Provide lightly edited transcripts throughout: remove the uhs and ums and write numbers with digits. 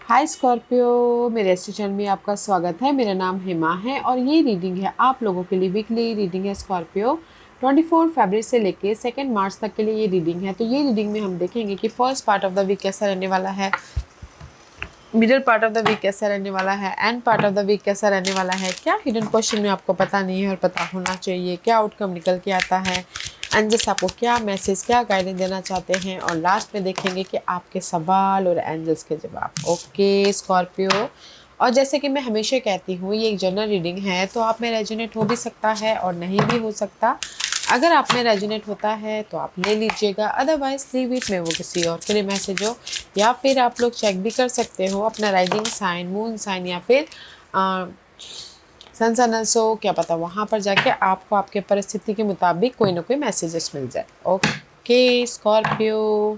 हाय Scorpio, मेरे channel में आपका स्वागत है। मेरा नाम हेमा है और ये रीडिंग है आप लोगों के लिए। वीकली रीडिंग है स्कॉर्पियो। 24 फरवरी से लेके 2 मार्च तक के लिए ये रीडिंग है। तो ये रीडिंग में हम देखेंगे कि first part of the week कैसा रहने वाला है, middle part of the week कैसा रहने वाला है, end part of the week कैसा रहने वाला है। क्या हिडन क्वेश्चन में आपको पता नहीं है और पता होना चाहिए, क्या आउटकम निकल के आता है, एंजल्स आपको क्या मैसेज, क्या गाइडेंस देना चाहते हैं, और लास्ट में देखेंगे कि आपके सवाल और एंजल्स के जवाब। ओके स्कॉर्पियो, और जैसे कि मैं हमेशा कहती हूँ ये एक जनरल रीडिंग है, तो आप में रेजोनेट हो भी सकता है और नहीं भी हो सकता। अगर आप में रेजोनेट होता है तो आप ले लीजिएगा, अदरवाइज लीव इट में वो किसी और के लिए मैसेज हो। या फिर आप लोग चेक भी कर सकते हो अपना राइजिंग साइन, मून साइन या फिर सन सनल्स हो, क्या पता वहाँ पर जाके आपको आपके परिस्थिति के मुताबिक कोई ना कोई मैसेजेस मिल जाए। Okay Scorpio,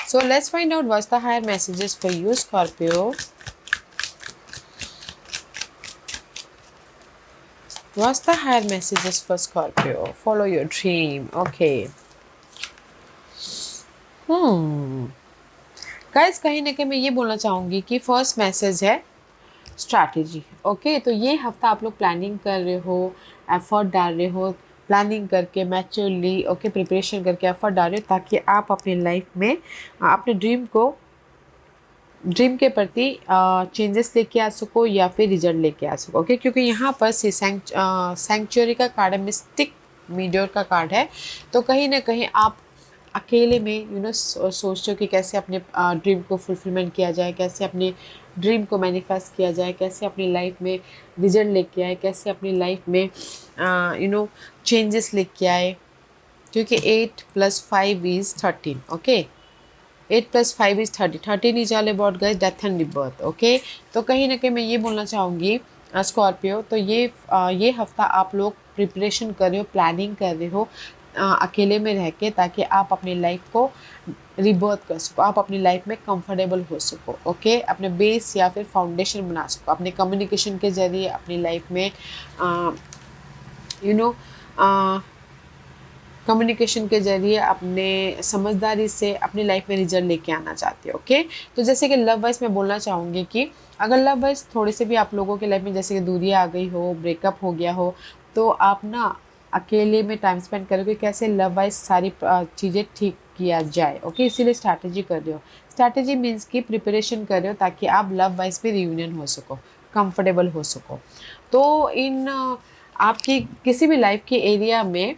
so let's find out what's the higher messages for you Scorpio. What's the higher messages for Scorpio? Follow your dream. Okay. Guys, कहीं ना कहीं मैं ये बोलना चाहूँगी कि फर्स्ट मैसेज है स्ट्रैटेजी। ओके, तो ये हफ्ता आप लोग प्लानिंग कर रहे हो, एफर्ट डाल रहे हो, प्लानिंग करके मैच्योरली ओके प्रिपरेशन करके एफर्ट डाल रहे हो ताकि आप अपनी लाइफ में अपने ड्रीम के प्रति चेंजेस लेके आ सको या फिर रिजल्ट लेके आ सको। ओके, क्योंकि यहाँ पर सैंक्चुअरी का कार्ड है, मिस्टिक मीडियोर का कार्ड है। तो कहीं ना कहीं आप अकेले में सोचते हो कि कैसे अपने ड्रीम को फुलफिलमेंट किया जाए, कैसे अपने ड्रीम को मैनिफेस्ट किया जाए, कैसे अपनी लाइफ में रिजल्ट लेके आए, कैसे अपनी लाइफ में चेंजेस लेके आए। क्योंकि 8 + 5 = 13। Okay, 8 + 5 = 30। 13 is all about guys death and rebirth. Okay, तो कहीं ना कहीं मैं ये बोलना चाहूँगी स्कॉर्पियो, तो ये हफ्ता आप लोग प्रिपरेशन कर रहे हो, प्लानिंग कर रहे हो अकेले में रह के, ताकि आप अपनी लाइफ को रिबर्थ कर सको, आप अपनी लाइफ में कंफर्टेबल हो सको। ओके, अपने बेस या फिर फाउंडेशन बना सको अपने कम्युनिकेशन के ज़रिए अपनी लाइफ में कम्युनिकेशन के जरिए अपने समझदारी से अपनी लाइफ में रिजल्ट लेके आना चाहते हो। ओके, तो जैसे कि लव वाइज मैं बोलना चाहूँगी कि अगर लव वाइज थोड़े से भी आप लोगों के लाइफ में जैसे कि दूरी आ गई हो, ब्रेकअप हो गया हो, तो आप ना अकेले में टाइम स्पेंड करोगे कैसे लव वाइज सारी चीज़ें ठीक किया जाए। ओके, इसीलिए स्ट्रैटेजी कर रहे हो। स्ट्रैटेजी मीन्स कि प्रिपरेशन कर रहे हो ताकि आप लव वाइज भी रियूनियन हो सको, कंफर्टेबल हो सको। तो इन आपकी किसी भी लाइफ के एरिया में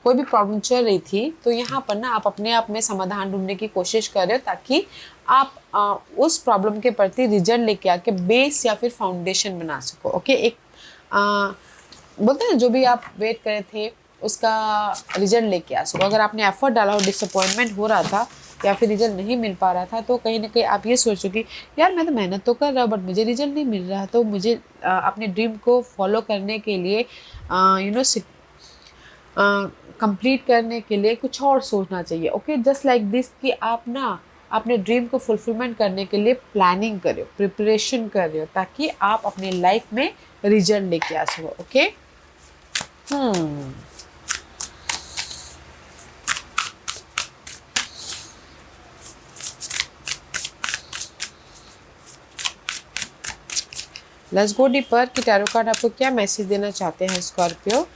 कोई भी प्रॉब्लम चल रही थी, तो यहाँ पर ना आप अपने आप में समाधान ढूंढने की कोशिश कर रहे हो ताकि आप उस प्रॉब्लम के प्रति रिजल्ट लेके आके बेस या फिर फाउंडेशन बना सको। ओके, एक बोलते हैं जो भी आप वेट करे थे उसका रिजल्ट लेके आ सको। अगर आपने एफर्ट डाला हो, डिसअपॉइंटमेंट हो रहा था या फिर रिजल्ट नहीं मिल पा रहा था, तो कहीं ना कहीं आप ये सोचो कि यार मैं तो मेहनत तो कर रहा हूँ बट मुझे रिजल्ट नहीं मिल रहा, तो मुझे अपने ड्रीम को फॉलो करने के लिए कंप्लीट करने के लिए कुछ और सोचना चाहिए। ओके, जस्ट लाइक दिस कि आप ना अपने ड्रीम को फुलफिलमेंट करने के लिए प्लानिंग कर रहे हो, प्रिपरेशन कर रहे हो ताकि आप अपनी लाइफ में रिजल्ट लेके आ सको। ओके, लेट्स गो डीपर कि टैरो कार्ड आपको क्या मैसेज देना चाहते हैं Scorpio.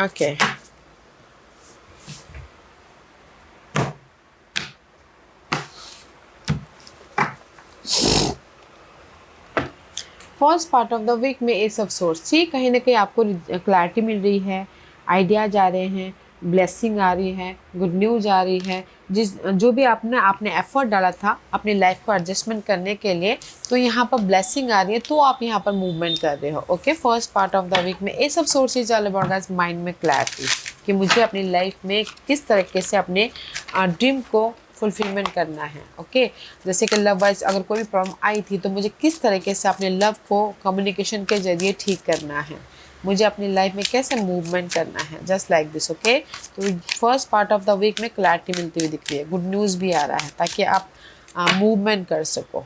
Okay, first part of the week में एस ऑफ सोर्स। सी, कहीं ना कहीं आपको क्लैरिटी मिल रही है, आइडियाज आ रहे हैं, ब्लेसिंग आ रही है, गुड न्यूज़ आ रही है। जो भी आपने एफर्ट डाला था अपनी लाइफ को एडजस्टमेंट करने के लिए, तो यहाँ पर ब्लेसिंग आ रही है, तो आप यहाँ पर मूवमेंट कर रहे हो। Okay, first part of the week में ace of swords is all about guys mind में क्लैरिटी कि मुझे अपनी लाइफ में किस तरीके से अपने ड्रीम को फुलफिलमेंट करना है। ओके, जैसे कि लव वाइज अगर कोई भी प्रॉब्लम आई थी, तो मुझे किस तरीके से अपने लव को कम्युनिकेशन के जरिए ठीक करना है, मुझे अपनी लाइफ में कैसे मूवमेंट करना है, जस्ट लाइक दिस। ओके, तो first part of the week में क्लैरिटी मिलती हुई दिख रही है, गुड न्यूज़ भी आ रहा है ताकि आप मूवमेंट कर सको।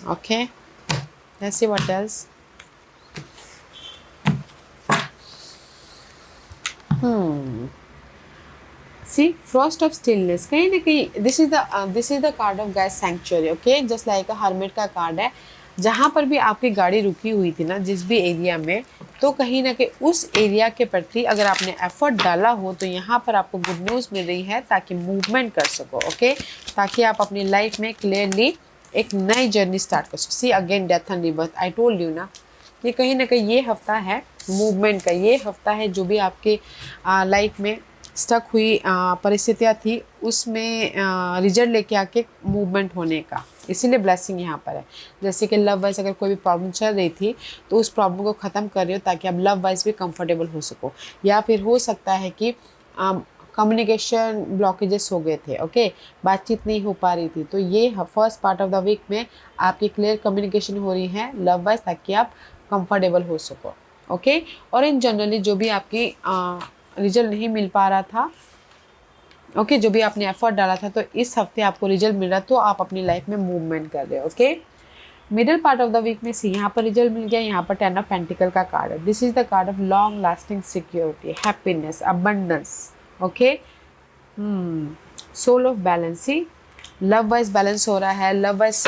Okay, let's see what else. See frost of stillness, कहीं ना कहीं this is the card of gas century, okay, just like a hermit का कार्ड है। जहाँ पर भी आपकी गाड़ी रुकी हुई थी ना, जिस भी एरिया में, तो कहीं ना कहीं उस एरिया के प्रति अगर आपने एफर्ट डाला हो तो यहाँ पर आपको गुड न्यूज़ मिल रही है, ताकि मूवमेंट कर सको, ओके, ताकि आप अपनी लाइफ में क्लियरली एक नई जर्नी स्टार्ट कर सको। See again death and rebirth, I told you ना, ये कहीं ना कहीं ये हफ्ता है मूवमेंट का, ये हफ्ता है जो भी आपके लाइफ में स्टक हुई परिस्थितियाँ थी उसमें रिजल्ट लेके आके मूवमेंट होने का, इसीलिए ब्लेसिंग यहाँ पर है। जैसे कि लव वाइज अगर कोई भी प्रॉब्लम चल रही थी तो उस प्रॉब्लम को ख़त्म कर रहे हो ताकि आप लव वाइज भी कंफर्टेबल हो सको, या फिर हो सकता है कि कम्युनिकेशन ब्लॉकेजेस हो गए थे, ओके, बातचीत नहीं हो पा रही थी, तो ये first part of the week में आपकी क्लियर कम्युनिकेशन हो रही है लव वाइज, ताकि आप कंफर्टेबल हो सको, ओके। और इन जनरली जो भी आपकी रिजल्ट नहीं मिल पा रहा था, ओके, जो भी आपने एफर्ट डाला था, तो इस हफ्ते आपको रिजल्ट मिल रहा, तो आप अपनी लाइफ में मूवमेंट कर रहे हो, okay. Middle part of the week में से यहाँ पर रिजल्ट मिल गया, यहाँ पर 10 ऑफ पेंटिकल का कार्ड है। This is the card of long lasting security, happiness, abundance, okay. Soul of balancing, love wise balance हो रहा है, लव वाइज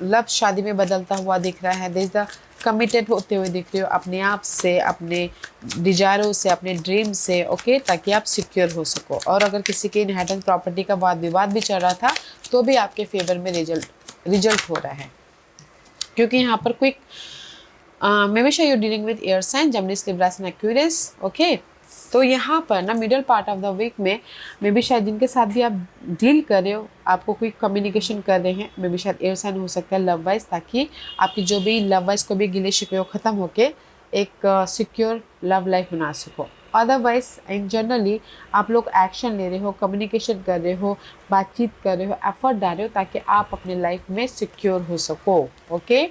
लव शादी में बदलता हुआ दिख रहा है, दिस द कमिटेड होते हुए दिख रहे हो अपने आप से, अपने डिजायरों से, अपने ड्रीम से, ओके, ताकि आप सिक्योर हो सको। और अगर किसी के इनहेरिटेंस प्रॉपर्टी का वाद विवाद भी चल रहा था तो भी आपके फेवर में रिजल्ट हो रहा है, क्योंकि यहाँ पर quick may be you dealing with air sign, Gemini, Libra and Aquarius, okay. तो यहाँ पर ना middle part of the week में मे बी शायद जिनके साथ भी आप डील कर रहे हो, आपको कोई कम्युनिकेशन कर रहे हैं, मे बी शायद एयर साइन हो सकता है लव वाइज, ताकि आपकी जो भी लव वाइज को भी गिले शिकवे ख़त्म होके एक सिक्योर लव लाइफ बना सको। अदरवाइज इन जनरली आप लोग एक्शन ले रहे हो, कम्युनिकेशन कर रहे हो, बातचीत कर रहे हो, एफर्ट डाल रहे हो, ताकि आप अपने लाइफ में सिक्योर हो सको, ओके।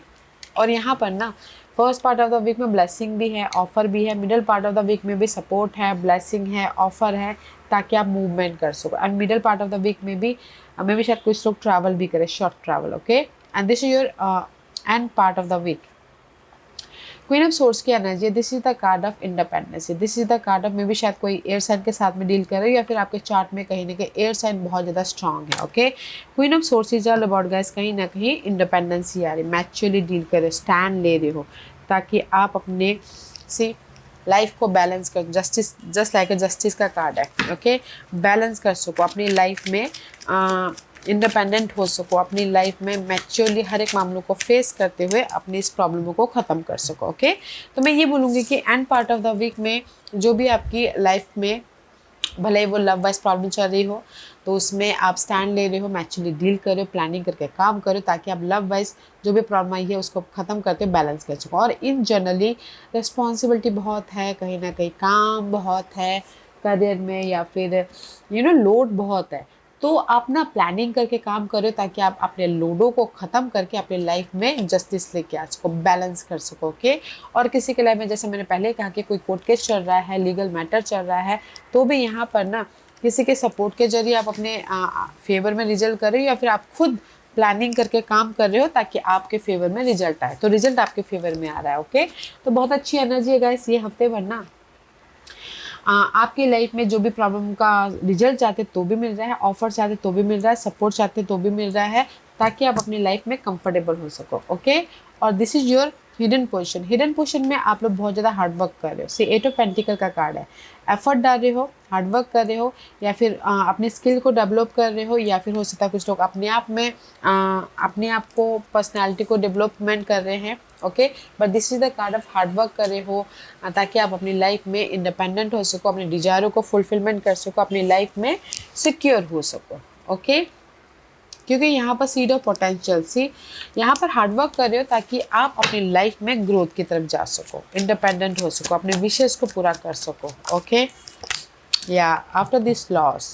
और यहाँ पर ना first part of the week में ब्लेसिंग भी है, ऑफर भी है, middle part of the week में भी सपोर्ट है, ब्लेसिंग है, ऑफर है, ताकि आप मूवमेंट कर सको। And middle part of the week में भी शायद कुछ लोग ट्रैवल भी करें, short travel, okay. And this is your end part of the week. Queen of swords की एनर्जी है, this is the card of independence, this is the card of maybe शायद कोई एयर साइन के साथ में deal कर रहे हो, या फिर आपके चार्ट में कहीं ना कहीं एयर साइन बहुत ज़्यादा स्ट्रॉन्ग है, okay. Queen of swords is all about guys, कहीं ना कहीं इंडिपेंडेंस ही आ रही, मैच्योरली डील कर रहे हो, स्टैंड ले रहे हो, ताकि आप अपने से लाइफ को बैलेंस कर, justice, just like a justice का कार्ड है, ओके, बैलेंस कर सको अपनी लाइफ में, इंडिपेंडेंट हो सको अपनी लाइफ में, मैच्योरली हर एक मामलों को फेस करते हुए अपनी इस प्रॉब्लमों को ख़त्म कर सको, ओके। तो मैं ये बोलूँगी कि end part of the week में जो भी आपकी लाइफ में भले ही वो लव वाइज प्रॉब्लम चल रही हो, तो उसमें आप स्टैंड ले रहे हो, मैच्योरली डील कर रहे हो, प्लानिंग करके काम करो, ताकि आप लव वाइज जो भी प्रॉब्लम आई है उसको ख़त्म करके बैलेंस कर सको। और इन जनरली रिस्पॉन्सिबिलिटी बहुत है, कहीं ना कहीं काम बहुत है करियर में, या फिर लोड बहुत है, तो आप ना प्लानिंग करके काम करो, ताकि आप अपने लोडों को ख़त्म करके अपने लाइफ में जस्टिस लेके आ सको, बैलेंस कर सको, ओके। और किसी के लाइफ में जैसे मैंने पहले कहा कि कोई कोर्ट केस चल रहा है, लीगल मैटर चल रहा है, तो भी यहाँ पर ना किसी के सपोर्ट के जरिए आप अपने फेवर में रिजल्ट कर रहे हो, या फिर आप खुद प्लानिंग करके काम कर रहे हो ताकि आपके फेवर में रिजल्ट आए, तो रिजल्ट आपके फेवर में आ रहा है, ओके। तो बहुत अच्छी एनर्जी है गाइस ये हफ्ते भर ना, आपकी लाइफ में जो भी प्रॉब्लम का रिजल्ट चाहते तो भी मिल रहा है, ऑफर चाहते तो भी मिल रहा है, सपोर्ट चाहते तो भी मिल रहा है, ताकि आप अपनी लाइफ में कंफर्टेबल हो सको, ओके। और this is your hidden position, hidden position में आप लोग बहुत ज़्यादा हार्ड वर्क कर रहे हो, सी 8 ऑफ पेंटिकल का कार्ड है, एफर्ट डाल रहे हो, हार्ड वर्क कर रहे हो, या फिर अपने स्किल को डेवलप कर रहे हो, या फिर हो सकता है कुछ लोग अपने आप में अपने आप को, पर्सनैलिटी को डेवलपमेंट कर रहे हैं, okay. But this is the card of hard work कर रहे हो, ताकि आप अपनी लाइफ में इंडिपेंडेंट हो सको, अपने डिजायरों को फुलफिलमेंट कर सको, अपनी लाइफ में सिक्योर हो सको, ओके। क्योंकि यहाँ पर सीड ऑफ पोटेंशियल, सी यहाँ पर हार्डवर्क कर रहे हो ताकि आप अपनी लाइफ में ग्रोथ की तरफ जा सको, इंडिपेंडेंट हो सको, अपने विशेष को पूरा कर सको, ओके। या after this loss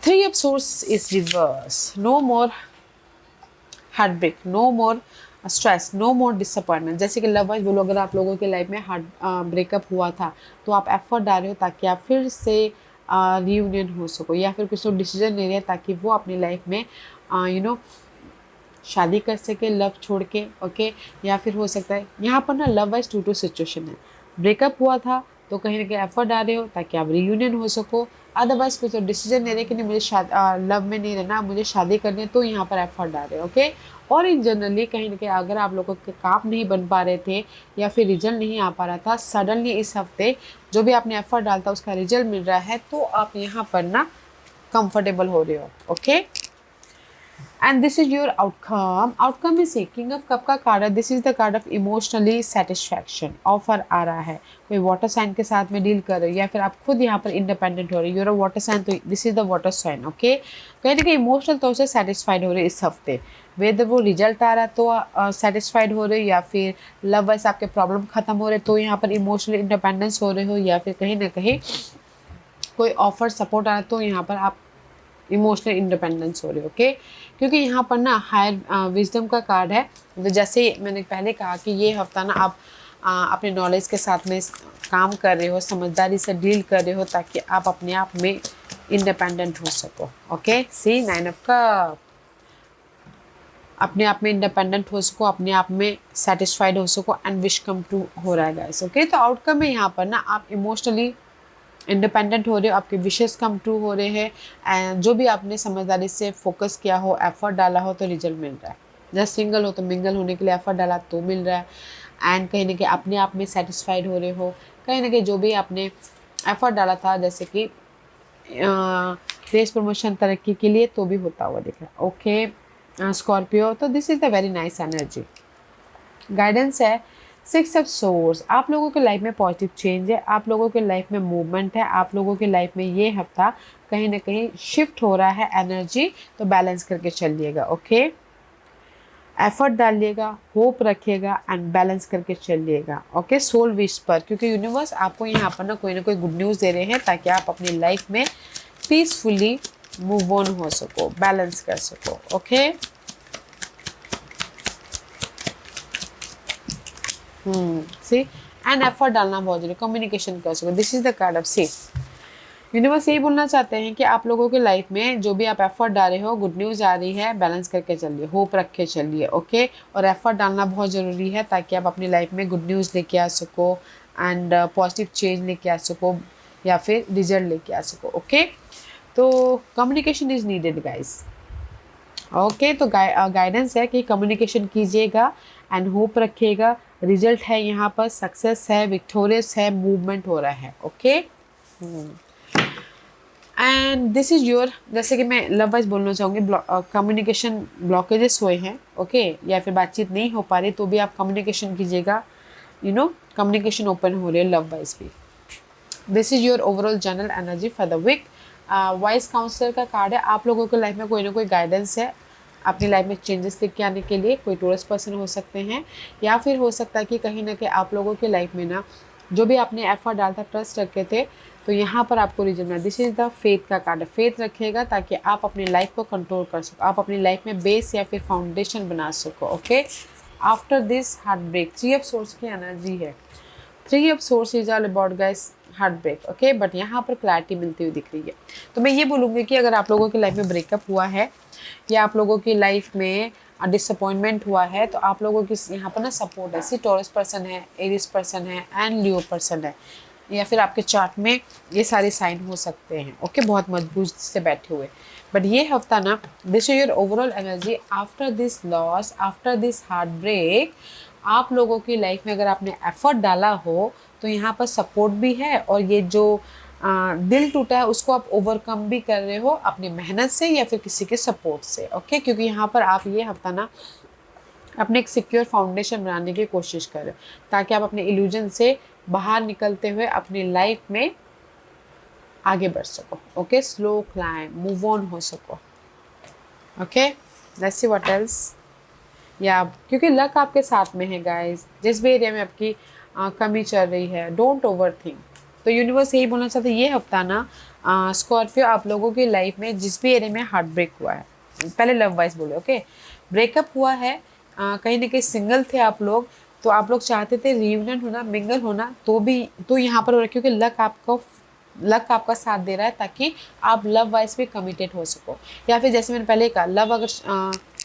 3 of swords is reverse, no more heartbreak, no more stress, no more disappointment. जैसे कि लव वाइज बोलो, अगर आप लोगों के लाइफ में हार्ट ब्रेकअप हुआ था, तो आप एफर्ट डाल रहे हो ताकि आप फिर से रियूनियन हो सको, या फिर कुछ लोग डिसीजन ले रहे हैं ताकि वो अपनी लाइफ में शादी कर सके लव छोड़ के, ओके। या फिर हो सकता है यहाँ पर ना लव वाइज 2-2 सिचुएशन है, ब्रेकअप हुआ था तो कहीं ना कहीं एफर्ट डाल रहे हो ताकि आप रीयूनियन हो सको। अदरवाइज कोई तो डिसीजन ले रहे कि नहीं मुझे लव में नहीं रहना, मुझे शादी करनी है, तो यहाँ पर एफर्ट डाल रहे हो। ओके, और इन जनरली कहीं ना कहीं अगर आप लोगों के काम नहीं बन पा रहे थे या फिर रिजल्ट नहीं आ पा रहा था, सडनली इस हफ्ते जो भी आपने एफर्ट डालता उसका रिजल्ट मिल रहा है, तो आप यहाँ पर ना कंफर्टेबल हो रहे हो। Okay, and this is your outcome. Outcome is king of cup का कार्ड है। This is the card of emotionally satisfaction. Offer आ रहा है, कोई वाटर साइन के साथ में डील कर रहे हो या फिर आप खुद यहाँ पर इंडिपेंडेंट हो रहे हो, यूर वाटर साइन, तो this is the water sign. Okay, कहीं ना कहीं इमोशनल तौर से सेटिस्फाइड हो रहे इस हफ्ते, वेदर वो रिजल्ट आ रहा है तो सेटिस्फाइड हो रहे हो, या फिर लव वाइज आपके प्रॉब्लम खत्म हो रहे तो यहाँ पर इमोशनली इंडिपेंडेंस हो रहे हो, या फिर कहीं ना कहीं कोई ऑफर सपोर्ट आ रहा है तो यहाँ पर आप इमोशनल इंडिपेंडेंस हो रही हो। ओके, क्योंकि यहाँ पर ना हायर विजडम का कार्ड है। तो जैसे मैंने पहले कहा कि ये हफ्ता ना आप अपने नॉलेज के साथ में काम कर रहे हो, समझदारी से डील कर रहे हो ताकि आप अपने आप में इंडिपेंडेंट हो सको। ओके, सी 9 ऑफ कप, अपने आप में इंडिपेंडेंट हो सको, अपने आप में सेटिस्फाइड हो सको, एंड विश कम टू हो रहा है गाइस। ओके, तो आउटकम है यहाँ पर ना आप इमोशनली इंडिपेंडेंट हो रहे हो, आपके विशेस कम ट्रू हो रहे हैं, एंड जो भी आपने समझदारी से फोकस किया हो, एफर्ट डाला हो, तो रिजल्ट मिल रहा है। जस्ट सिंगल हो तो मिंगल होने के लिए एफर्ट डाला तो मिल रहा है, एंड कहीं ना कहीं अपने आप में सेटिस्फाइड हो रहे हो। कहीं ना कहीं जो भी आपने एफर्ट डाला था जैसे कि रेस प्रमोशन तरक्की के लिए, तो भी होता हुआ दिख रहा है। ओके स्कॉर्पियो, तो this is the very nice energy. Guidance है 6 ऑफ सोर्स। आप लोगों के लाइफ में पॉजिटिव चेंज है, आप लोगों के लाइफ में मूवमेंट है, आप लोगों के लाइफ में ये हफ्ता कहीं ना कहीं शिफ्ट हो रहा है एनर्जी, तो बैलेंस करके चलिएगा। ओके, एफर्ट डालिएगा, होप रखिएगा, एंड बैलेंस करके चलिएगा। ओके, सोल विश पर, क्योंकि यूनिवर्स आपको यहाँ पर ना कोई गुड न्यूज़ दे रहे हैं ताकि आप अपनी लाइफ में पीसफुली मूव ऑन हो सको, बैलेंस कर सको। ओके, सी एंड एफर्ट डालना बहुत जरूरी, कम्युनिकेशन कर सको। This is the card of sea. Universe यही बोलना चाहते हैं कि आप लोगों के लाइफ में जो भी आप एफर्ट डाल रहे हो, गुड न्यूज़ आ रही है, बैलेंस करके चलिए, होप रख के चलिए। ओके, और एफर्ट डालना बहुत ज़रूरी है ताकि आप अपनी लाइफ में गुड न्यूज़ लेके आ सको, एंड पॉजिटिव चेंज लेके आ सको, या फिर रिजल्ट लेके आ सको। ओके, तो communication is needed guys. Okay, तो गाइडेंस है कि कम्युनिकेशन कीजिएगा एंड होप रखिएगा, रिजल्ट है यहाँ पर, सक्सेस है, विक्टोरियस है, मूवमेंट हो रहा है। Okay, and this is your, जैसे कि मैं लव वाइज बोलना चाहूँगी, कम्युनिकेशन ब्लॉकेजेस हुए हैं। ओके, या फिर बातचीत नहीं हो पा रही, तो भी आप कम्युनिकेशन कीजिएगा, कम्युनिकेशन ओपन हो रही है लव वाइज भी। This is your overall general energy for the week. Wise counsellor का कार्ड है। आप लोगों के लाइफ में कोई ना कोई गाइडेंस है अपनी लाइफ में चेंजेस लेके आने के लिए। कोई टूरिस्ट पर्सन हो सकते हैं, या फिर हो सकता है कि कहीं ना कहीं आप लोगों के लाइफ में ना जो भी आपने एफर्ट डाला था, ट्रस्ट रखे थे, तो यहाँ पर आपको रिजल्ट मिला। दिस इज द फेथ का कार्ड है। फेथ रखिएगा ताकि आप अपनी लाइफ को कंट्रोल कर सको, आप अपनी लाइफ में बेस या फिर फाउंडेशन बना सको। Okay, after this heart break, 3 of swords की एनर्जी है। 3 of swords is all about guys heart break. Okay, but यहाँ पर क्लैरिटी मिलती हुई दिख रही है। तो मैं ये बोलूँगी कि अगर आप लोगों की लाइफ में ब्रेकअप हुआ है, या आप लोगों की लाइफ में डिसअपॉइंटमेंट हुआ है, तो आप लोगों की यहाँ पर ना सपोर्ट है। सी टॉरस पर्सन है, एरिस पर्सन है, एंड लियो पर्सन है, या फिर आपके चार्ट में ये सारे साइन हो सकते हैं। ओके, बहुत मजबूत से बैठे हुए। बट ये हफ्ता ना, this is your overall energy after this loss, after this heart break. आप लोगों की लाइफ में अगर आपने एफर्ट डाला हो तो यहाँ पर सपोर्ट भी है, और ये जो दिल टूटा है उसको आप ओवरकम भी कर रहे हो अपनी मेहनत से या फिर किसी के सपोर्ट से। ओके, क्योंकि यहाँ पर आप ये हफ्ता ना अपने एक सिक्योर फाउंडेशन बनाने की कोशिश करें ताकि आप अपने इल्यूजन से बाहर निकलते हुए अपनी लाइफ में आगे बढ़ सको। Okay, slow climb, move on हो सको। Okay, let's see what else. या क्योंकि लक आपके साथ में है गाइस, जिस भी एरिया में आपकी कमी चल रही है, डोंट ओवर थिंक। तो यूनिवर्स यही बोलना चाहते हैं ये हफ्ता ना स्कॉर्पियो, आप लोगों की लाइफ में जिस भी एरिया में हार्ट ब्रेक हुआ है, पहले लव वाइज बोले। ओके, ब्रेकअप हुआ है, कहीं ना कहीं सिंगल थे आप लोग, तो आप लोग चाहते थे रियूनियन होना, मिंगल होना, तो भी तो यहाँ पर हो रहा है क्योंकि लक आपको लक आपका साथ दे रहा है ताकि आप लव वाइज भी कमिटेड हो सको। या फिर जैसे मैंने पहले कहा, लव अगर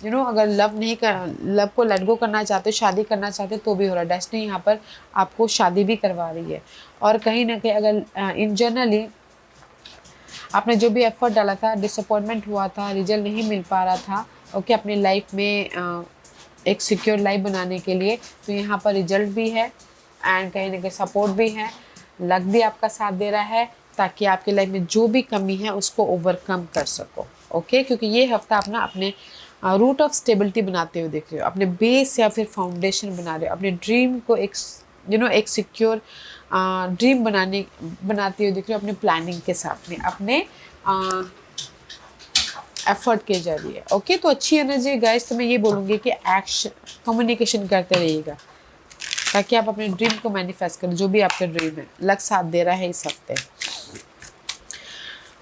अगर लव को लेट गो करना चाहते हो, शादी करना चाहते हो तो भी हो रहा है। डेस्टिनी यहाँ पर आपको शादी भी करवा रही है। और कहीं ना कहीं अगर इन जनरली आपने जो भी एफर्ट डाला था, डिसअपॉइंटमेंट हुआ था, रिजल्ट नहीं मिल पा रहा था, ओके, अपनी लाइफ में एक सिक्योर लाइफ बनाने के लिए, तो यहाँ पर रिजल्ट भी है एंड कहीं ना कहीं सपोर्ट भी है, लक भी आपका साथ दे रहा है ताकि आपकी लाइफ में जो भी कमी है उसको ओवरकम कर सको। ओके, क्योंकि ये हफ्ता अपना अपने रूट ऑफ स्टेबिलिटी बनाते हुए देख रहे हो, अपने बेस या फिर फाउंडेशन बना रहे हो, अपने ड्रीम को एक एक सिक्योर ड्रीम बनाते हुए दिख रहे हो, अपने प्लानिंग के साथ में, अपने एफर्ट के जरिए। ओके, तो अच्छी एनर्जी गाइस, तो मैं ये बोलूँगी कि एक्शन कम्युनिकेशन करते रहिएगा ताकि आप अपने ड्रीम को मैनिफेस्ट करें, जो भी आपका ड्रीम है। लक साथ दे रहा है इस हफ्ते।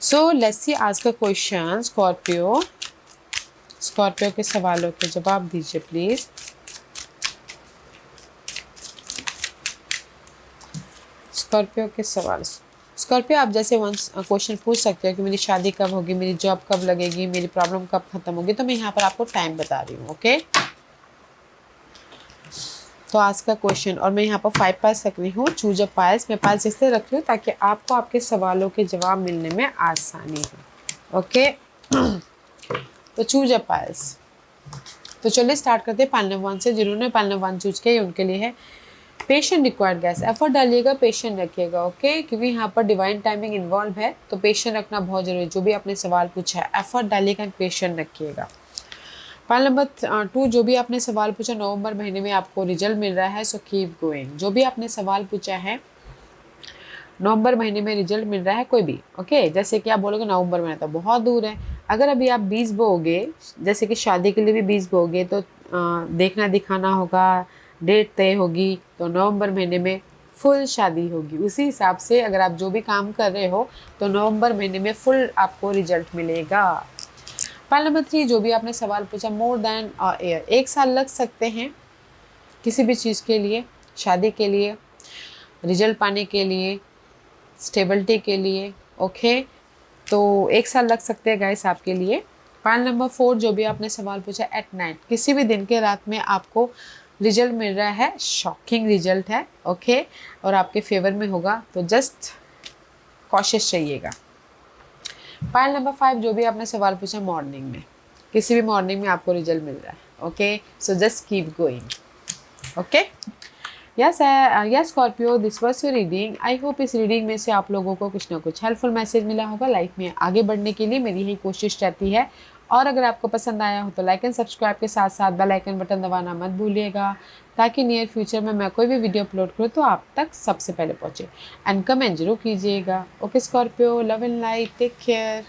सो लेट्स सी आज का क्वेश्चन। स्कॉर्पियो के सवालों के जवाब दीजिए प्लीज़। स्कॉर्पियो के सवाल। स्कॉर्पियो, आप जैसे वंस क्वेश्चन पूछ सकते हो कि मेरी शादी कब होगी, मेरी जॉब कब लगेगी, मेरी प्रॉब्लम कब खत्म होगी, तो मैं यहाँ पर आपको टाइम बता रही हूँ। ओके, तो आज का क्वेश्चन, और मैं यहाँ पर 5 पास रख रही हूँ, चूज अ पायल्स। मैं पायल्स इसलिए रख रही हूँ ताकि आपको आपके सवालों के जवाब मिलने में आसानी हो। ओके, तो चूज अ पायल्स। तो चलिए स्टार्ट करते हैं पायल नंबर 1 से। जिन्होंने पायल नंबर 1 चूज किया उनके लिए है पेशेंट रिक्वायर्ड गैस। एफर्ट डालिएगा, पेशेंट रखिएगा। ओके, क्योंकि यहाँ पर डिवाइन टाइमिंग इन्वॉल्व है, तो पेशेंट रखना बहुत जरूरी है। जो भी आपने सवाल पूछा है, एफर्ट डालिएगा, पेशेंट रखिएगा। पायल नंबर 2, जो भी आपने सवाल पूछा, नवंबर महीने में आपको रिजल्ट मिल रहा है, सो कीप गोइंग। जो भी आपने सवाल पूछा है, नवंबर महीने में रिजल्ट मिल रहा है कोई भी। ओके, जैसे कि आप बोलोगे नवंबर महीना तो बहुत दूर है। अगर अभी आप बीज बोओगे, जैसे कि शादी के लिए भी बीज बोओगे, तो देखना दिखाना होगा, डेट तय होगी, तो नवंबर महीने में फुल शादी होगी। उसी हिसाब से अगर आप जो भी काम कर रहे हो, तो नवंबर महीने में फुल आपको रिजल्ट मिलेगा। पायल नंबर 3, जो भी आपने सवाल पूछा, मोर देन ईयर, 1 साल लग सकते हैं किसी भी चीज़ के लिए, शादी के लिए, रिजल्ट पाने के लिए, स्टेबिलिटी के लिए। ओके, तो 1 साल लग सकते हैं गाइस आपके लिए। पायल नंबर 4, जो भी आपने सवाल पूछा, एट नाइट, किसी भी दिन के रात में आपको रिजल्ट मिल रहा है, शॉकिंग रिजल्ट है। ओके, और आपके फेवर में होगा, तो जस्ट कॉशियस रहिएगा। पायल नंबर 5, जो भी आपने सवाल पूछा, मॉर्निंग में, किसी भी मॉर्निंग में आपको रिजल्ट मिल रहा है। Okay, so just keep going. Okay, yes Scorpio, this was your reading. I hope इस रीडिंग में से आप लोगों को कुछ ना कुछ हेल्पफुल मैसेज मिला होगा। लाइफ में आगे बढ़ने के लिए मेरी यही कोशिश रहती है। और अगर आपको पसंद आया हो तो लाइक एंड सब्सक्राइब के साथ साथ बेल आइकन बटन दबाना मत भूलिएगा, ताकि नियर फ्यूचर में मैं कोई भी वीडियो अपलोड करूँ तो आप तक सबसे पहले पहुँचे। एंड कमेंट जरूर कीजिएगा। Okay Scorpio, love and light, take care.